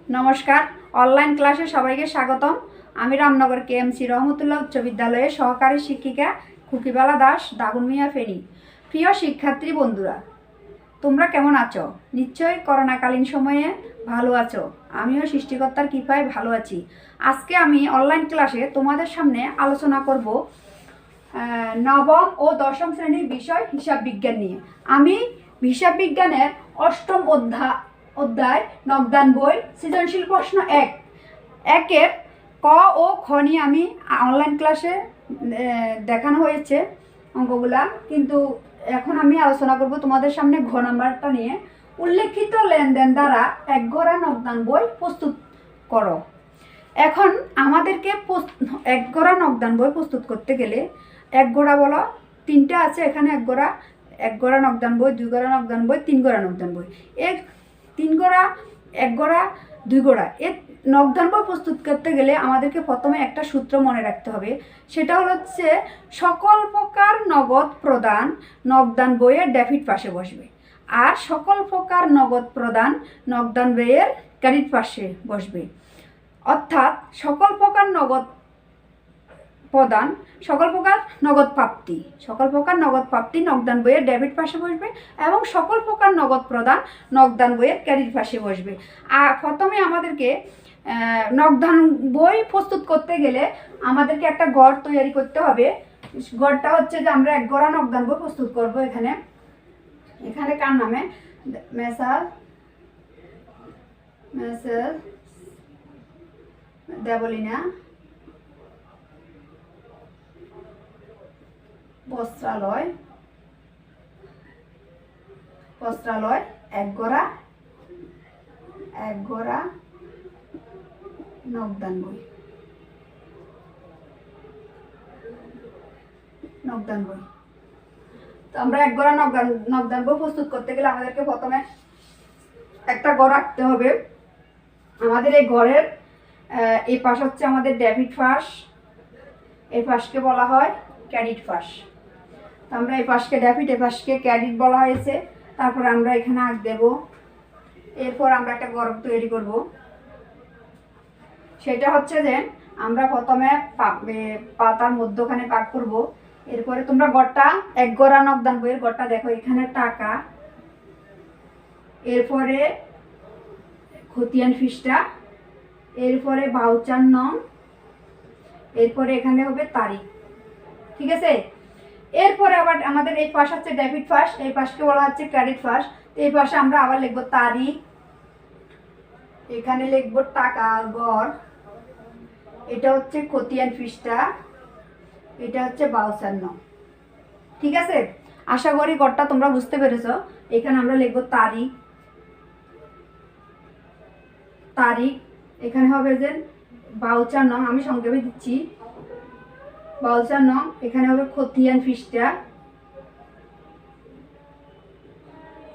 নমস্কার, অনলাইন ক্লাসে সবাইকে স্বাগতম। আমি রামনগর কেএমসি রহমতুল্লাহ উচ্চ বিদ্যালয়ের সহকারী শিক্ষিকা খুকিবালা দাস, দাগনমিয়া ফেনী। প্রিয় শিক্ষার্থী বন্ধুরা, তোমরা কেমন আছো? নিশ্চয়ই করোনাকালীন সময়ে ভালো আছো। আমিও সৃষ্টিকর্তার কৃপায় ভালো আছি। আজকে আমি অনলাইন ক্লাসে তোমাদের সামনে আলোচনা করব নবম ও দশম শ্রেণীর বিষয় হিসাব বিজ্ঞান নিয়ে। আমি হিসাব বিজ্ঞানের অষ্টম অধ্যায় নগদান বই সৃজনশীল প্রশ্ন একের ক ও খ নিয়ে আমি অনলাইন ক্লাসে দেখানো হয়েছে অঙ্কগুলা, কিন্তু এখন আমি আলোচনা করব তোমাদের সামনে ঘ নাম্বারটা নিয়ে। উল্লেখিত লেনদেন দ্বারা এক ঘোড়া নগদান বই প্রস্তুত করো। এখন আমাদেরকে এক ঘোড়া নগদান বই প্রস্তুত করতে গেলে এক ঘোড়া বলো, তিনটা আছে এখানে। এক ঘোড়া নগদান বই, দুই ঘোড়া নগদান বই, তিন ঘোড়া নগদান বই। এক তিন ঘোড়া, এক ঘোড়া, দুই ঘোড়া এর নগদান বই প্রস্তুত করতে গেলে আমাদেরকে প্রথমে একটা সূত্র মনে রাখতে হবে। সেটা হচ্ছে সকল প্রকার নগদ প্রদান নগদান বইয়ের ডেবিট পাশে বসবে, আর সকল প্রকার নগদ প্রদান নগদান বইয়ের ক্রেডিট পাশে বসবে। অর্থাৎ সকল প্রকার নগদ প্রদান, সকল প্রকার নগদ প্রাপ্তি নগদান বইয়ের ডেবিট পাশে বসবে, এবং সকল প্রকার নগদ প্রদান নগদান বইয়ের ক্রেডিট পাশে বসবে। আর প্রথমে আমাদেরকে নগদান বই প্রস্তুত করতে গেলে আমাদেরকে একটা গড় তৈরি করতে হবে। গড়টা হচ্ছে যে আমরা এক গড়া নগদান বই প্রস্তুত করব। এখানে কার নামে? মেসার দেবলীনা বস্ত্রালয় এক গড়া নগদান বই। তো আমরা এক গড়া নগদান বই প্রস্তুত করতে গেলে আমাদেরকে প্রথমে একটা গড় রাখতে হবে। আমাদের এই গড়ের এই পাশ হচ্ছে আমাদের ডেবিট পাশ, এই পাশকে বলা হয় ক্রেডিট পাশ। তো আমরা এই পাশকে ডেবিট, এই পাশকে ক্রেডিট বলা হয়েছে। তারপর আমরা এখানে আঁক দেব। এরপর আমরা একটা গড় তৈরি করব। সেটা হচ্ছে যে আমরা প্রথমে পাতার মধ্যখানে পাক করব। এরপরে তোমরা গড়টা এক গড়া নগদান বইয়ের গড়টা দেখো, এখানে টাকা, এরপরে খতিয়ান ফিসটা, এরপরে ভাউচার নং, এরপরে এখানে হবে তারিখ। ঠিক আছে? এরপরে আবার আমাদের এই পাশ হচ্ছে ডেবিট পাশ, এই পাশকে বলা হচ্ছে ক্রেডিট পাশ। এই পাশে আমরা আবার লিখবো তারিখ, এখানে লিখবো টাকা গড়, এটা হচ্ছে খতিয়ান ফিসটা, এটা হচ্ছে ভাউচার নং। ঠিক আছে? আশা করি গড়টা তোমরা বুঝতে পেরেছো। এখানে আমরা লিখবো তারিখ, এখানে হবে যে ভাউচার নং, আমি সংক্ষেপে দিচ্ছি ভাউচার নং, এখানে হবে খতিয়ান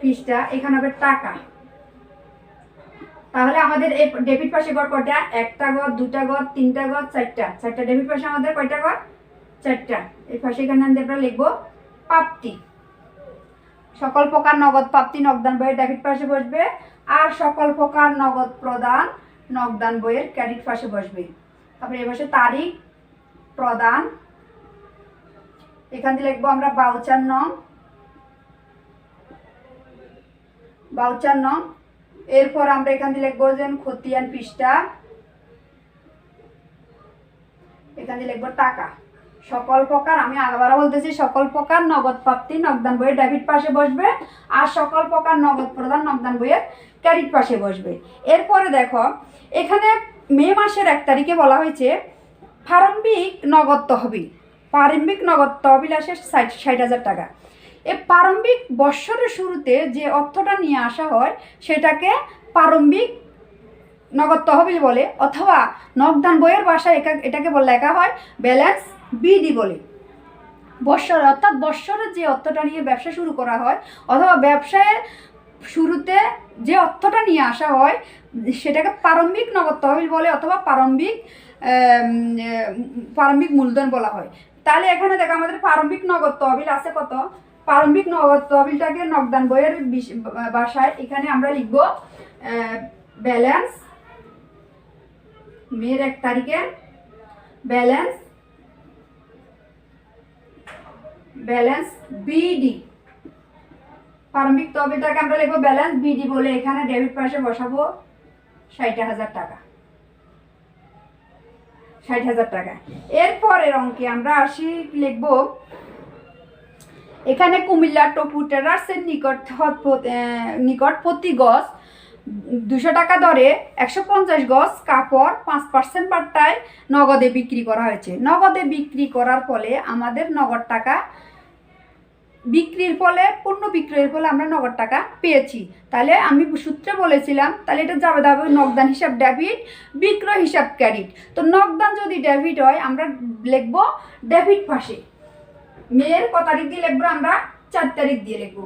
ফিসটা, এখানে হবে টাকা। তাহলে আমাদের এই ডেবিট পাশে গড় কয়টা? একটা গড়, দুটা গড়, তিনটা গড়, চারটা ডেবিট পাশে আমাদের কয়টা গড়? চারটা। এই পাশে এখানে আমরা লিখবো প্রাপ্তি। সকল প্রকার নগদ প্রাপ্তি নগদান বইয়ের ডেবিট পাশে বসবে, আর সকল প্রকার নগদ প্রদান নগদান বইয়ের ক্রেডিট পাশে বসবে। তারপরে এই পাশে তারিখ প্রদান, এখান থেকে লিখবো আমরা ভাউচার নং। এরপর আমরা এখান থেকে লিখবো যে খতিয়ান পৃষ্ঠা, এখান থেকে লিখবো টাকা। সকল প্রকার, আমি আবার বলতেছি, সকল প্রকার নগদ প্রাপ্তি নগদান বইয়ের ডেবিট পাশে বসবে, আর সকল প্রকার নগদ প্রদান নগদান বইয়ের ক্রেডিট পাশে বসবে। এরপরে দেখো, এখানে মে মাসের 1 তারিখে বলা হয়েছে প্রারম্ভিক নগদ তহবিল আসে 60,000 টাকা। এই প্রারম্ভিক বৎসরের শুরুতে যে অর্থটা নিয়ে আসা হয় সেটাকে প্রারম্ভিক নগদ তহবিল বলে, অথবা নগদান বইয়ের ভাষায় এটাকে লেখা হয় ব্যালেন্স বিডি বলে। অর্থাৎ বৎসরের যে অর্থটা নিয়ে ব্যবসা শুরু করা হয়, অথবা ব্যবসায় শুরুতে যে অর্থটা নিয়ে আসা হয় সেটাকে প্রারম্ভিক নগদ তহবিল বলে, অথবা প্রারম্ভিক মূলধন বলা হয়। তাহলে এখানে দেখো আমাদের প্রারম্ভিক নগদ তহবিল আছে কত? প্রারম্ভিক নগদ তহবিলটাকে নগদান বইয়ের ভাষায় এখানে আমরা লিখব ব্যালেন্স মের 1 তারিখে ব্যালেন্স বিডি, প্রারম্ভিক তহবিলটাকে আমরা লিখবো ব্যালেন্স বিডি বলে এখানে ডেবিট পাশে বসাবো 60,000 টাকা, 60,000 টাকা। এরপরের অঙ্কে আমরা আসি, লিখবো এখানে কুমিল্লা টপু ট্রেডার্সের নিকট প্রতি গজ 200 টাকা দরে 150 গজ কাপড় 5% বাট্টায় নগদে বিক্রি করা হয়েছে। নগদে বিক্রি করার ফলে আমাদের নগদ টাকা বিক্রির ফলে, পণ্য বিক্রয়ের ফলে আমরা নগদ টাকা পেয়েছি। তাহলে আমি সূত্রে বলেছিলাম, তাহলে এটা যাবে নগদান হিসাব ডেবিট, বিক্রয় হিসাব ক্রেডিট। তো নগদান যদি ডেবিট হয় আমরা লিখবো ডেবিট পাশে, মেয়ের কত তারিখ দিয়ে লিখবো আমরা 4 তারিখ দিয়ে লিখবো।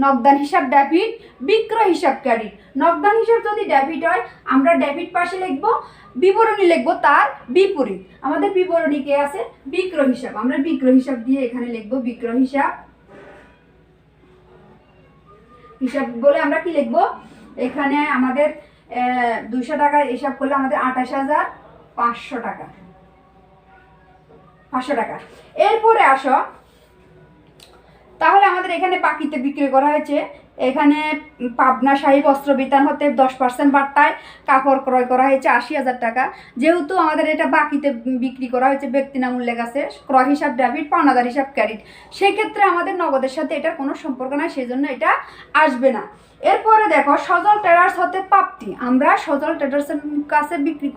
নগদান হিসাব ডেবিট, বিক্রয় হিসাব ক্রেডিট। নগদান হিসাব যদি ডেবিট হয় আমরা ডেবিট পাশে লিখবো, বিবরণী লিখবো তার বিপরীত। আমাদের বিবরণী কে আছে? বিক্রয় হিসাব। আমরা বিক্রয় হিসাব দিয়ে এখানে লিখবো বিক্রয় হিসাব। হিসাব বলে আমরা কি লিখবো? এখানে আমাদের 200 টাকা হিসাব করলে আমাদের 28,500 টাকা, 500 টাকা। এরপরে আসো, তাহলে আমাদের এখানে বাকিতে বিক্রি করা হয়েছে, এখানে পাবনা শাহী বস্ত্র বিতান হতে 10% বাট্টায় কাপড় ক্রয় করা হয়েছে 80,000 টাকা। যেহেতু আমাদের এটা বাকিতে বিক্রি করা হয়েছে, ব্যক্তি নাম উল্লেখ আছে, ক্রয় হিসাব ডেবিট, পাওনাদার হিসাব ক্রেডিট, সেক্ষেত্রে আমাদের নগদের সাথে এটার কোনো সম্পর্ক নাই, সেই জন্য এটা আসবে না। এরপরে দেখো সজল ট্রেডার্স হতে প্রাপ্তি, আমরা সজল ট্রেডার্সের কাছে বিক্রি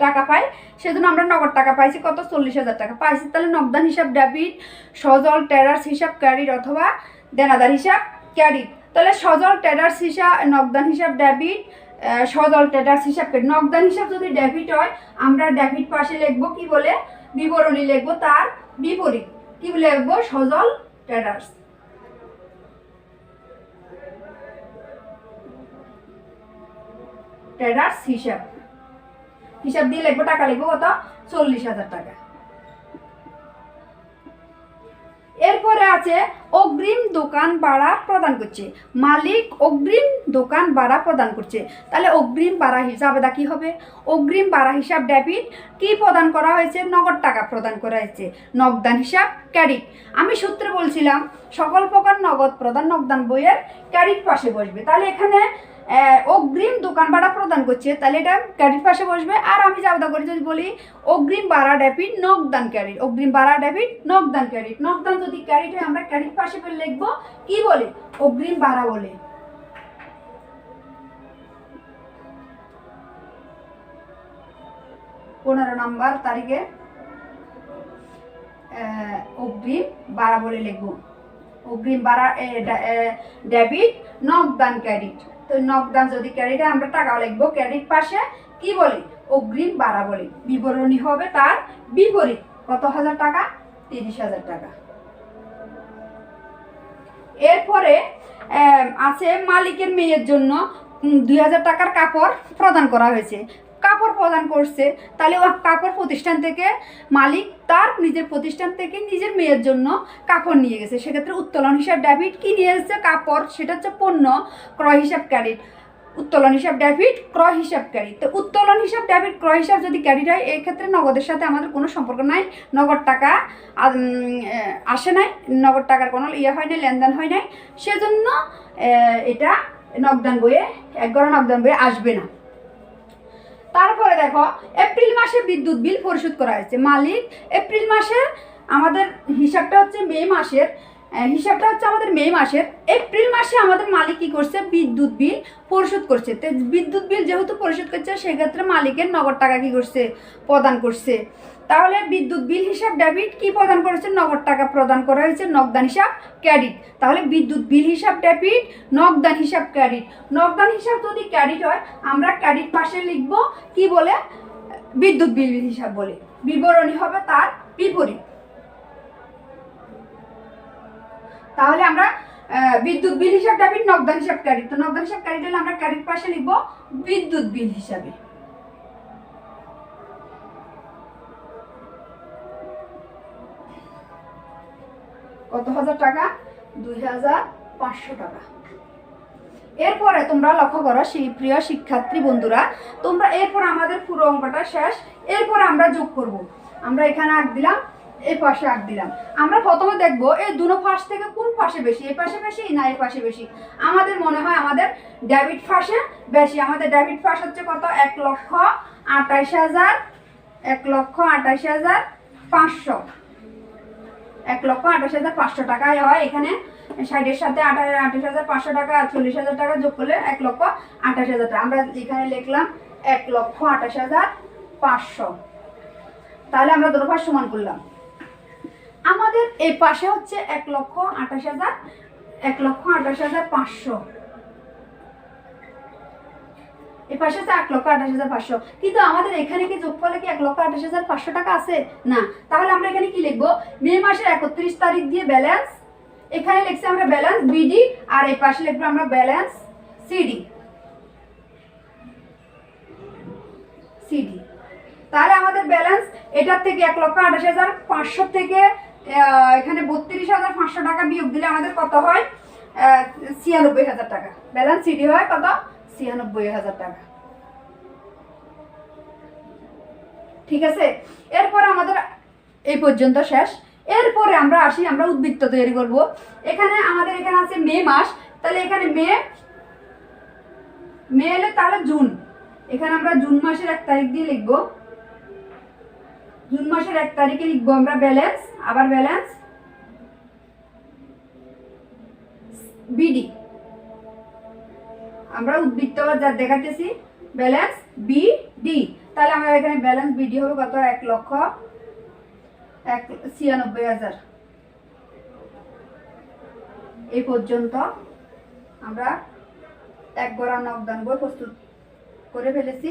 টাকা পাই, সেজন্য আমরা নগদ টাকা পাইছি কত? 40,000 টাকা পাইছি। তাহলে নগদান হিসাব ডেবিট, সজল ট্রেডার্স হিসাব ক্রেডিট অথবা দেনাদার হিসাব ক্রেডিট। তাহলে সজল ট্রেডার্স হিসাব নগদান হিসাব ডেবিট, সজল ট্রেডার্স হিসাব ক্রেডিট। নগদান হিসাব যদি ডেবিট হয় আমরা ডেবিট পাশে লিখবো কি বলে? বিবরণী লিখবো তার বিপরীত। কি লিখবো? সজল ট্রেডার্স। ট্রেডার্স হিসাব দিয়ে লিখবো, টাকা লিখবো কত? 40,000 টাকা। এরপরে আছে অগ্রিম দোকান ভাড়া প্রদান করছে, মালিক অগ্রিম দোকান ভাড়া প্রদান করছে। তাহলে অগ্রিম ভাড়া হিসাবে কি হবে? অগ্রিম ভাড়া হিসাব ডেবিট, কি প্রদান করা হয়েছে? নগদ টাকা প্রদান করা হয়েছে, নগদান হিসাব ক্রেডিট। আমি সূত্রে বলছিলাম সকল প্রকার নগদ প্রদান নগদান বইয়ের ক্রেডিট পাশে বসবে। তাহলে এখানে অগ্রিম দোকান ভাড়া প্রদান করছে, তাহলে এটা ক্রেডিট পাশে বসবে। আর আমি যাওদা করে যদি বলি অগ্রিম ভাড়া ডেবিট নগদান ক্রেডিট, অগ্রিম ভাড়া ডেবিট নগদান ক্রেডিট। নগদান যদি ক্রেডিট হয় আমরা ক্রেডিট পাশে বলে লিখবো কি বলে? অগ্রিম ভাড়া বলে। 15 নম্বর তারিখে অগ্রিম ভাড়া বলে লিখবো, অগ্রিম ভাড়া ডেবিট নগদান ক্রেডিট। তো নগদান যদি ক্রেডিট হয় আমরা টাকা লিখবো, ক্রেডিট পাশে কি বলে? অগ্রিম ভাড়া বলে। বিবরণী হবে তার বিপরীত। কত হাজার টাকা? 30,000 টাকা। এরপরে আছে মালিকের মেয়ের জন্য 2,000 টাকার কাপড় প্রদান করা হয়েছে। কাপড় প্রদান করছে, তাহলে কাপড় প্রতিষ্ঠান থেকে মালিক তার নিজের প্রতিষ্ঠান থেকে নিজের মেয়ের জন্য কাপড় নিয়ে গেছে, সেক্ষেত্রে উত্তোলন হিসাব ডেবিট। কি নিয়ে এসেছে? কাপড়, সেটা হচ্ছে পণ্য, ক্রয় হিসাব ক্রেডিট। উত্তোলন হিসাব ডেবিট, ক্রয় হিসাব ক্রেডিট। তো উত্তোলন হিসাব ডেবিট, ক্রয় হিসাব যদি ক্রেডিট হয় এই ক্ষেত্রে নগদের সাথে আমাদের কোনো সম্পর্ক নাই, নগদ টাকা আসে নাই, নগদ টাকার কোনো হয় নাই, লেনদেন হয় নাই, সেজন্য এটা নগদান বইয়ে একগড়া নগদান বইয়ে আসবে না। তারপরে দেখো এপ্রিল মাসে বিদ্যুৎ বিল পরিশোধ করা হয়েছে। মালিক এপ্রিল মাসে, আমাদের হিসাবটা হচ্ছে মে মাসের, এপ্রিল মাসে আমাদের মালিক কি করছে? বিদ্যুৎ বিল পরিশোধ করছে। তো বিদ্যুৎ বিল যেহেতু পরিশোধ করছে সেক্ষেত্রে মালিকের নগদ টাকা কি করছে? প্রদান করছে। তাহলে বিদ্যুৎ বিল হিসাব ডেবিট, কি প্রদান করেছে? নগদ টাকা প্রদান করা হয়েছে, নগদান হিসাব ক্রেডিট। তাহলে বিদ্যুৎ বিল হিসাব ডেবিট, নগদান হিসাব ক্রেডিট। নগদান হিসাব যদি ক্রেডিট হয় আমরা ক্রেডিট পাশে লিখব কি বলে? বিদ্যুৎ বিল হিসাব বলে। বিবরণী হবে তার বিপরীত। তাহলে আমরা বিদ্যুৎ বিল হিসাব ডেবিট, নগদান হিসাব ক্রেডিট। তো নগদান হিসাব ক্রেডিট হলে আমরা ক্রেডিট পাশে লিখব বিদ্যুৎ বিল হিসাবে। কত হাজার টাকা? 2,500 টাকা। এরপরে তোমরা লক্ষ্য করো সেই প্রিয় শিক্ষার্থী বন্ধুরা, তোমরা এরপর আমাদের পুরো অঙ্কটা শেষ। এরপরে আমরা যোগ করব। আমরা এখানে আঁক দিলাম, এই পাশে আঁক দিলাম। আমরা প্রথমে দেখব এই দুটো পাশ থেকে কোন পাশে বেশি, এই পাশে বেশি না এই পাশে বেশি। আমাদের মনে হয় আমাদের ডেবিট পাশে বেশি। আমাদের ডেবিট পাশ হচ্ছে কত? 1,28,000, 1,28,500, 1,28,500 টাকায় হয়। এখানে 60-এর সাথে 28,500 টাকা আর 40,000 টাকা যোগ করলে 1,28,000 টাকা। আমরা এখানে লিখলাম 1,28,500। তাহলে আমরা দুটো পাশ সমান করলাম। আমাদের এই পাশে হচ্ছে 1,28,000, 1,28,500। এই পাশে হচ্ছে 1,28,500। কিন্তু আমাদের এখানে কি যোগফলে কি 1,28,500 টাকা আছে? না। তাহলে আমরা এখানে কি লিখবো? মে মাসের 31 তারিখ দিয়ে ব্যালেন্স, এখানে লিখছি আমরা ব্যালেন্স বিডি, আর এই পাশে লিখবো আমরা ব্যালেন্স সিডি। তাহলে আমাদের ব্যালেন্স এটার থেকে 1,28,500 থেকে এখানে 32,500 টাকা বিয়োগ দিলে আমাদের কত হয়? 96,000 টাকা। ব্যালেন্স সিডি হয় কত? 96,000 টাকা। ঠিক আছে, এরপর আমাদের এই পর্যন্ত শেষ। এরপরে আমরা আসি, আমরা উদ্বৃত্ত তৈরি করব। এখানে আমাদের এখানে আছে মে মাস, তাহলে এখানে মে এলে তাহলে জুন। এখানে আমরা জুন মাসের 1 তারিখ দিয়ে লিখব। জুন মাসের 1 তারিখে লিখবো আমরা ব্যালেন্স, আবার ব্যালেন্স বিডি। আমরা উদ্বৃত্ত যা দেখাতেছি ব্যালেন্স বিডি। তাহলে আমরা এখানে ব্যালেন্স বিডি হবে কত? 1,96,000। এই পর্যন্ত আমরা এক গড়া নকদান বই প্রস্তুত করে ফেলেছি।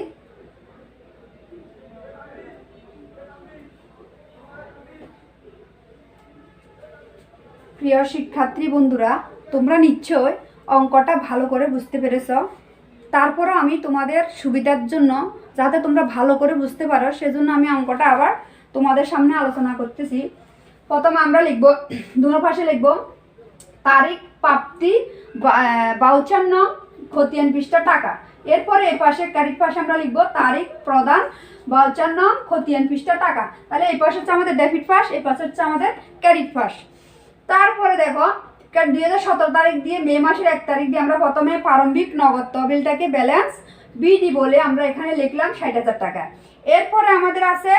প্রিয় শিক্ষার্থী বন্ধুরা, তোমরা নিশ্চয় অঙ্কটা ভালো করে বুঝতে পেরেছ। তারপরও আমি তোমাদের সুবিধার জন্য, যাতে তোমরা ভালো করে বুঝতে পারো, সেজন্য আমি অঙ্কটা আবার তোমাদের সামনে আলোচনা করতেছি। প্রথমে আমরা লিখব, দুনো পাশে লিখব তারিখ প্রাপ্তি 52 নং খতিয়ান পৃষ্ঠা টাকা। এরপরে এই পাশে ক্রেডিট পাশে আমরা লিখব তারিখ প্রদান 52 নং খতিয়ান পৃষ্ঠা টাকা। তাহলে এই পাশে হচ্ছে আমাদের ডেবিট পাশ, এই পাশে হচ্ছে আমাদের ক্রেডিট পাশ। তারপরে দেখো 2017 তারিখ দিয়ে মে মাসের 1 তারিখ দিয়ে আমরা প্রথমে প্রারম্ভিক নগদ তহবিলটাকে ব্যালেন্স বিডি বলে আমরা এখানে লিখলাম 60,000 টাকা। এরপরে আমাদের আছে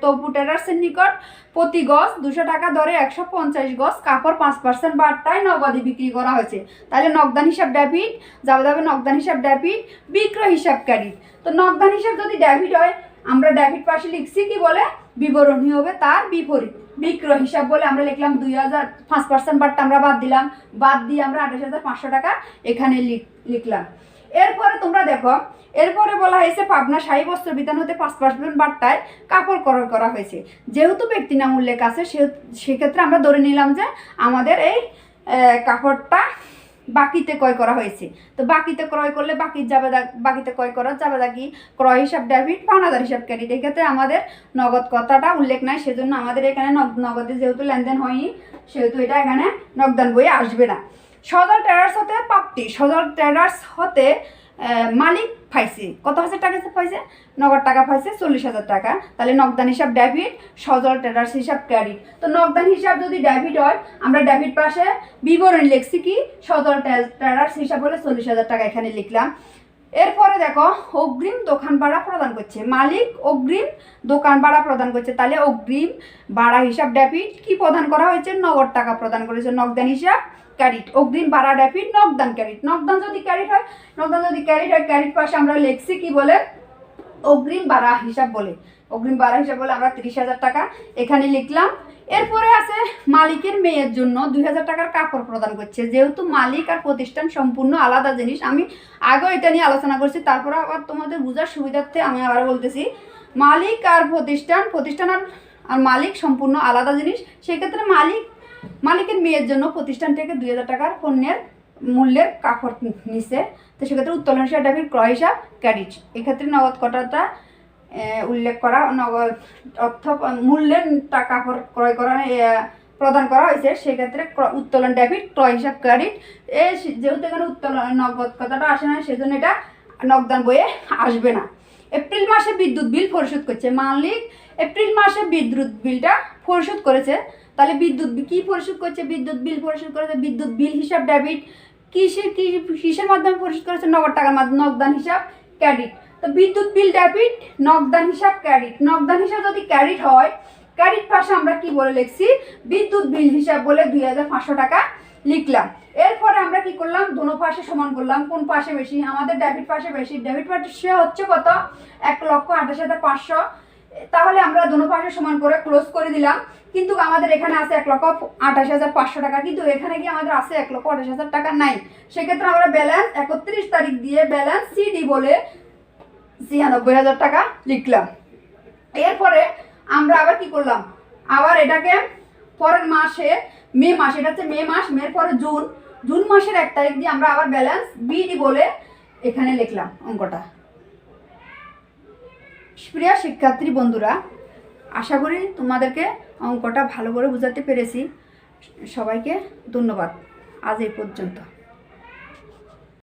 তপু ট্রেডার্সের নিকট প্রতি গজ 200 টাকা দরে 150 গজ কাপড় 5% বার্তায় নগদে বিক্রি করা হয়েছে। তাহলে নগদান হিসাব ডেবিট, যাবে নগদান হিসাব ডেবিট, বিক্রয় হিসাব ক্রেডিট। তো নগদান হিসাব যদি ডেবিট হয়, আমরা ডেবিট পাশে লিখছি কি বলে? বিবরণী হবে তার বিপরীত। বিক্রয় হিসাব বলে আমরা লিখলাম 2,000, 5% বারটা আমরা বাদ দিলাম, বাদ দিয়ে আমরা 28,500 টাকা এখানে লিখলাম। এরপরে তোমরা দেখো, এরপরে বলা হয়েছে পাবনা শাহী বস্ত্র বিতান হতে 5% বার্তায় কাপড় ক্রয় করা হয়েছে। যেহেতু ব্যক্তি নাম উল্লেখ আছে, সেক্ষেত্রে আমরা ধরে নিলাম যে আমাদের এই কাপড়টা বাকিতে ক্রয় করা হয়েছে। তো বাকিতে ক্রয় করলে বাকিতে ক্রয় করা যাবে কি? ক্রয় হিসাব ডেবিট, পাওনাদার হিসাব ক্রেডিট। এক্ষেত্রে আমাদের নগদ কথাটা উল্লেখ নাই, সেজন্য আমাদের এখানে নগদে যেহেতু লেনদেন হয়নি, সেহেতু এটা এখানে নগদান বইয়ে আসবে না। সজল ট্রেডার্স হতে প্রাপ্তি, সজল ট্রেডার্স হতে মালিক পাইছে কত হাজার টাকা পাইছে? নগদ টাকা পাইছে 40,000 টাকা। তাহলে নগদান হিসাব ডেবিট, সজল ট্রেডার্স হিসাব ক্রেডিট। তো নগদান হিসাব যদি ডেবিট হয়, আমরা ডেবিট পাশে বিবরণ লিখছি কি? সজল ট্রেডার্স হিসাব হলে 40,000 টাকা এখানে লিখলাম। এরপরে দেখো অগ্রিম দোকান ভাড়া প্রদান করছে, মালিক অগ্রিম দোকান ভাড়া প্রদান করছে। তাহলে অগ্রিম ভাড়া হিসাব ডেবিট, কি প্রদান করা হয়েছে? নগদ টাকা প্রদান করেছে। নগদান হিসাব ক্রেডিট, অগ্রিম ভাড়া ডেবিট, নগদান ক্রেডিট। নগদান যদি ক্রেডিট হয়, ক্রেডিট পাশে আমরা লিখছি কি বলে? অগ্রিম ভাড়া হিসাব বলে। অগ্রিম ভাড়া হিসাব বলে আমরা 30,000 টাকা এখানে লিখলাম। এরপরে আছে মালিকের মেয়ের জন্য 2,000 টাকার কাপড় প্রদান করছে। যেহেতু মালিক আর প্রতিষ্ঠান সম্পূর্ণ আলাদা জিনিস, আমি আগেও এটা নিয়ে আলোচনা করছি, তারপরে আবার তোমাদের বোঝার সুবিধার্থে আমি আবার বলতেছি। মালিক আর প্রতিষ্ঠান আর মালিক সম্পূর্ণ আলাদা জিনিস। সেক্ষেত্রে মালিকের মেয়ের জন্য প্রতিষ্ঠান থেকে 2,000 টাকার পণ্যের মূল্যের কাপড় নিছে। তো সেক্ষেত্রে উত্তোলন হিসাব ডেবিট, ক্রয় হিসাব ক্রেডিট। এক্ষেত্রে নগদ কটাটা উল্লেখ করা, নগদ অর্থ মূল্যের কাপড় ক্রয় করা প্রদান করা হয়েছে, সেক্ষেত্রে উত্তোলন ডেবিট, ক্রয় হিসাব ক্রেডিট। যেহেতু এখানে উত্তোলন নগদ কথাটা আসে না, সেজন্য এটা নগদান বইয়ে আসবে না। এপ্রিল মাসে বিদ্যুৎ বিল পরিশোধ করছে, মালিক এপ্রিল মাসে বিদ্যুৎ বিলটা পরিশোধ করেছে, তাহলে বিদ্যুৎ কি পরিশোধ করছে? বিদ্যুৎ বিল পরিশোধ করেছে, বিদ্যুৎ বিল হিসাব ডেবিট। কিসের মাধ্যমে পরিশোধ করেছে? নগদ টাকার মাধ্যমে, নগদান হিসাব ক্রেডিট। তো বিদ্যুৎ বিল ডেবিট, নগদান হিসাব ক্রেডিট। নগদান হিসাব যদি ক্রেডিট হয়, ক্রেডিট পাশে আমরা কি বলে লিখছি? বিদ্যুৎ বিল হিসাব বলে 2500 টাকা লিখলাম। এরপরে আমরা কি করলাম? দোনো পাশে সমান করলাম। কোন পাশে বেশি? আমাদের ডেবিট পাশে বেশি। ডেবিট পাশে হচ্ছে কত? 1,28,500। তাহলে আমরা দোনো পাশে সমান করে ক্লোজ করে দিলাম। কিন্তু আমাদের এখানে আছে 1,28,500 টাকা, কিন্তু এখানে কি আমাদের আছে 1,28,000 টাকা? নাই। সেক্ষেত্রে আমরা ব্যালেন্স 31 তারিখ দিয়ে ব্যালেন্স সিডি বলে 96,000 টাকা লিখলাম। এরপরে আমরা আবার কি করলাম? আবার এটাকে পরের মাসে মে মাস, এটা হচ্ছে মে মাস, মের পরে জুন মাসের 1 তারিখ দিয়ে আমরা আবার ব্যালেন্স বিডি বলে এখানে লিখলাম অঙ্কটা। প্রিয় শিক্ষার্থী বন্ধুরা, আশা করি তোমাদেরকে অঙ্কটা ভালো করে বোঝাতে পেরেছি। সবাইকে ধন্যবাদ। আজ এই পর্যন্ত।